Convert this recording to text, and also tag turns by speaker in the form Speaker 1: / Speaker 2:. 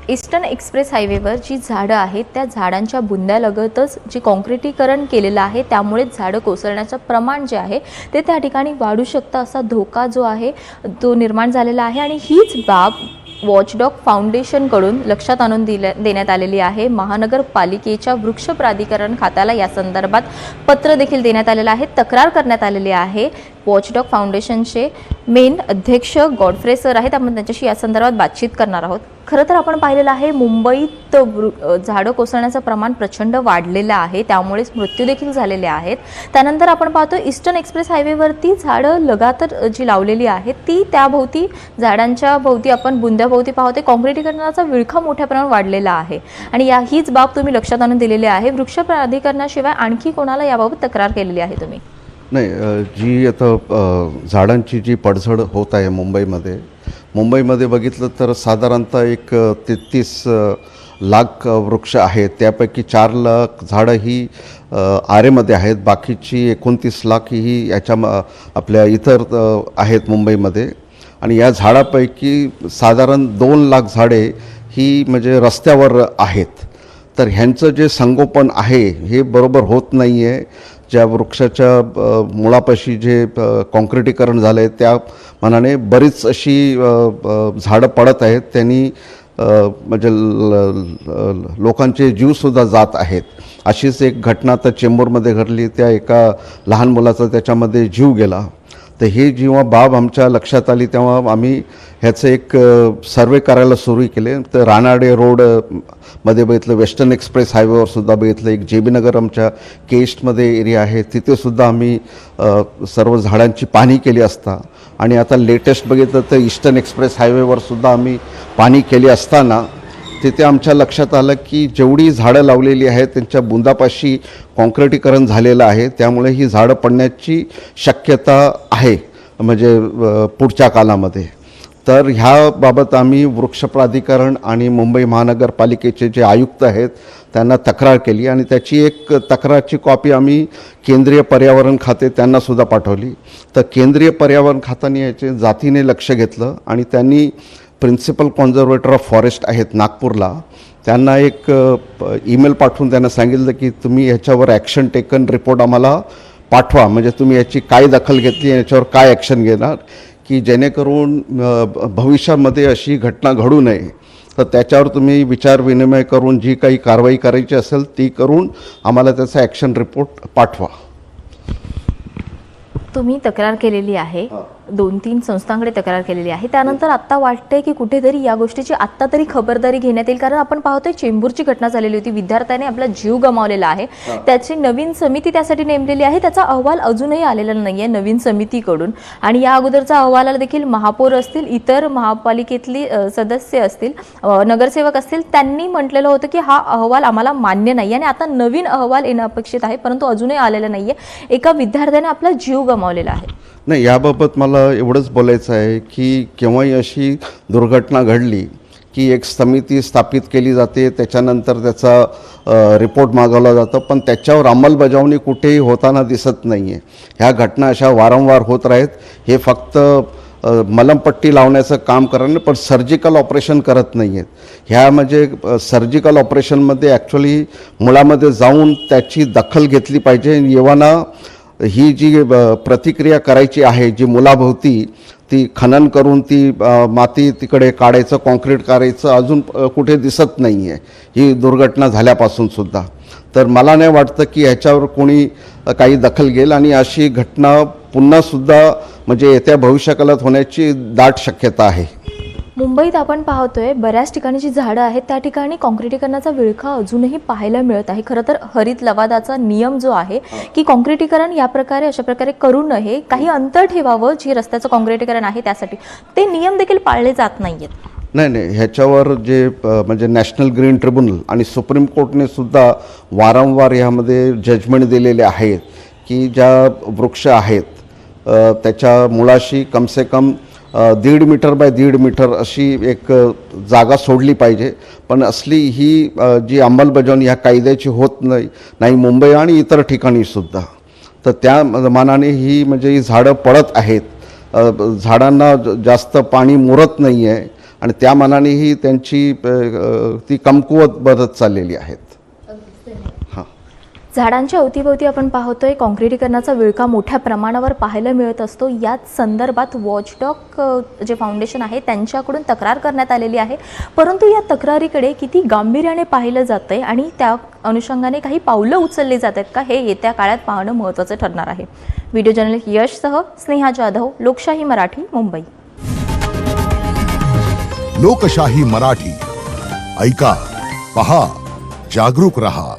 Speaker 1: Eastern express हायवेवर जी झाडं आहेत त्या झाडांच्या बुंद्यालगतच जे काँक्रिटीकरण केलेलं आहे त्यामुळे झाडं कोसळण्याचं प्रमाण जे आहे ते त्या ठिकाणी वाढू शकतं असा धोका जो आहे तो निर्माण झालेला आहे। आणि हीच बाब वॉचडॉग फाउंडेशनकडून लक्षात आणून देण्यात आलेली आहे। महानगरपालिकेच्या वृक्ष प्राधिकरण खात्याला या संदर्भात पत्र देखील देण्यात आलेलं आहे, तक्रार करण्यात आलेली आहे। वॉचडॉग फाउंडेशनचे मेन अध्यक्ष गॉडफ्रे सर आहेत, आपण त्यांच्याशी या संदर्भात बातचीत करणार आहोत। खरं तर आपण पाहिलेलं आहे मुंबईत झाडं कोसळण्याचं प्रमाण प्रचंड वाढलेलं आहे, त्यामुळेच मृत्यू देखील झालेले आहेत। त्यानंतर आपण पाहतो ईस्टर्न एक्सप्रेस हायवेवरती झाडं लगातार जी लावलेली आहेत ती त्याभोवती झाडांच्या भोवती आपण बुंद्याभोवती पाहतो काँक्रिटीकरणाचा विळखा मोठ्या प्रमाणात वाढलेला आहे आणि हीच बाब तुम्ही लक्षात आणून दिलेली आहे। वृक्ष प्राधिकरणाशिवाय आणखी कोणाला याबाबत तक्रार केलेली आहे तुम्ही?
Speaker 2: नाही, जी आता झाडांची जी पडझड होत आहे मुंबईमध्ये बघितलं तर साधारणतः एक 33 लाख वृक्ष आहेत, त्यापैकी 4 लाख झाडं ही आरेमध्ये आहेत, बाकीची 29 लाख ही आपल्या इतर आहेत मुंबईमध्ये। आणि या झाडापैकी साधारण 2 लाख झाडे ही म्हणजे रस्त्यावर आहेत। तर ह्यांचं जे संगोपन आहे हे बरोबर होत नाही आहे। ज्या वृक्षाच्या मुळापाशी जे काँक्रिटीकरण झालं आहे त्या मानाने बरीच अशी झाडं पडत आहेत, त्यांनी म्हणजे लोकांचे जीवसुद्धा जात आहेत। अशीच एक घटना तर चेंबूरमध्ये घडली, त्या एका लहान मुलाचा त्याच्यामध्ये जीव गेला। तर हे जेव्हा बाब आमच्या लक्षात आली तेव्हा आम्ही ह्याचं एक सर्वे करायला सुरू केले। तर रानाडे रोडमध्ये बघितलं, वेस्टर्न एक्सप्रेस हायवेवर सुद्धा बघितलं, एक JB नगर आमच्या केस्टमध्ये एरिया आहे तिथेसुद्धा आम्ही सर्व झाडांची पाहणी केली असता। आणि आता लेटेस्ट बघितलं तर ईस्टर्न एक्सप्रेस हायवेवर सुद्धा आम्ही पाहणी केली असताना तिथे आमच्या लक्षात आलं की जेवढी झाडं लावलेली आहेत त्यांच्या बुंदापाशी काँक्रिटीकरण झालेलं आहे, त्यामुळे ही झाडं पडण्याची शक्यता आहे म्हणजे पुढच्या काळामध्ये। तर ह्याबाबत आम्ही वृक्ष प्राधिकरण आणि मुंबई महानगरपालिकेचे जे आयुक्त आहेत त्यांना तक्रार केली आणि त्याची एक तक्रारची कॉपी आम्ही केंद्रीय पर्यावरण खाते त्यांनासुद्धा पाठवली। तर केंद्रीय पर्यावरण खात्याने याचे जातीने लक्ष घेतलं आणि त्यांनी प्रिन्सिपल कॉन्झर्वेटर ऑफ फॉरेस्ट आहेत नागपूरला, त्यांना एक ईमेल पाठवून त्यांना सांगितलं की तुम्ही ह्याच्यावर ॲक्शन टेकन रिपोर्ट आम्हाला पाठवा, म्हणजे तुम्ही याची काय दखल घेतली याच्यावर काय ॲक्शन घेणार की जेणेकरून भविष्यामध्ये अशी घटना घडू नये। तर त्याच्यावर तुम्ही विचार विनिमय करून जी काही कारवाई करायची असेल ती करून आम्हाला त्याचा ॲक्शन रिपोर्ट पाठवा।
Speaker 1: तुम्ही तक्रार केलेली आहे, 2-3 संस्थांकडे तक्रार केलेली आहे, त्यानंतर आत्ता वाटतंय की कुठेतरी या गोष्टीची आत्ता तरी खबरदारी घेण्यात येईल, कारण आपण पाहतोय चेंबूरची घटना झालेली होती, विद्यार्थ्याने आपला जीव गमावलेला आहे, त्याची नवीन समिती त्यासाठी नेमलेली आहे, त्याचा अहवाल अजूनही आलेला नाही आहे नवीन समितीकडून। आणि या अगोदरचा अहवालाला देखील महापौर असतील, इतर महापालिकेतली सदस्य असतील, नगरसेवक असतील, त्यांनी म्हटलेलं होतं की हा अहवाल आम्हाला मान्य नाही आणि आता नवीन अहवाल येणं अपेक्षित आहे, परंतु अजूनही आलेला नाही आहे। एका विद्यार्थ्याने आपला जीव गमावलेला आहे।
Speaker 2: नाही, याबाबत मला एवढंच बोलायचं आहे की केव्हाही अशी दुर्घटना घडली की एक समिती स्थापित केली जाते, त्याच्यानंतर त्याचा रिपोर्ट मागवला जातो, पण त्याच्यावर अंमलबजावणी कुठेही होताना दिसत नाही आहे। ह्या घटना अशा वारंवार होत राहत, हे फक्त मलमपट्टी लावण्याचं काम करणे पण सर्जिकल ऑपरेशन करत नाही आहेत। ह्या म्हणजे सर्जिकल ऑपरेशनमध्ये ॲक्च्युली मुळामध्ये जाऊन त्याची दखल घेतली पाहिजे। येवाना ही जी प्रतिक्रिया करायची आहे, जी मुलाभोवती ती खनन करून ती माती तिकडे काढायचं, कॉन्क्रीट करायचं अजून कुठे दिसत नाही आहे ही दुर्घटना झाल्यापासूनसुद्धा। तर मला नाही वाटतं की ह्याच्यावर कोणी काही दखल घेईल आणि अशी घटना पुन्हासुद्धा म्हणजे येत्या भविष्यकाळात होण्याची दाट शक्यता आहे।
Speaker 1: मुंबईत आपण पाहतोय बऱ्याच ठिकाणी जी झाडं आहेत त्या ठिकाणी काँक्रिटीकरणाचा विळखा अजूनही पाहायला मिळत आहे। खरं तर हरित लवादाचा नियम जो आहे की काँक्रिटीकरण या प्रकारे अशा प्रकारे करू नये, काही अंतर ठेवावं जे रस्त्याचं काँक्रिटीकरण आहे त्यासाठी, ते नियम देखील पाळले जात नाहीयेत।
Speaker 2: नाही, ह्याच्यावर जे म्हणजे नॅशनल ग्रीन ट्रिब्युनल आणि सुप्रीम कोर्टने सुद्धा वारंवार ह्यामध्ये जजमेंट दिलेले आहेत की ज्या वृक्ष आहेत त्याच्या मुळाशी कमसे कम 1.5 मीटर बाय 1.5 मीटर अशी एक जागा सोडली पाहिजे। पण असली ही जी अंमलबजावणी ह्या कायद्याची होत नाही मुंबई आणि इतर ठिकाणीसुद्धा। तर त्या मानाने ही म्हणजे ही झाडं पडत आहेत, झाडांना जास्त पाणी मुरत नाही आहे आणि त्या मानानेही त्यांची ती कमकुवत बनत चाललेली आहेत. हां.
Speaker 1: झाडांच्या अवतीभोवती आपण पाहतोय काँक्रिटीकरणाचा विळखा मोठ्या प्रमाणावर पाहायला मिळत असतो. याच संदर्भात वॉचडॉग जे फाउंडेशन आहे त्यांच्याकडून तक्रार करण्यात आलेली आहे, परंतु या तक्रारीकडे किती गांभीर्याने पाहिलं जातंय आणि त्या अनुषंगाने काही पावलं उचलली जात आहेत का, हे येत्या काळात पाहणं महत्त्वाचं ठरणार आहे. व्हिडिओ जर्नलिस्ट यशसह स्नेहा जाधव, लोकशाही मराठी, मुंबई.
Speaker 3: लोकशाही मराठी, ऐका, पहा, जागरूक रहा.